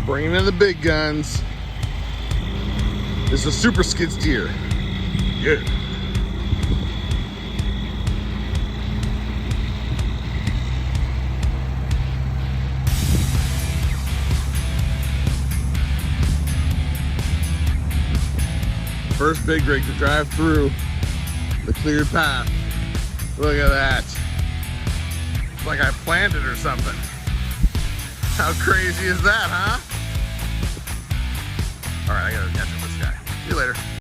Bringing in the big guns. This is a super skid steer. Yeah. First big rig to drive through the cleared path. Look at that. It's like I planned it or something. How crazy is that, huh? All right, I gotta catch up with this guy. See you later.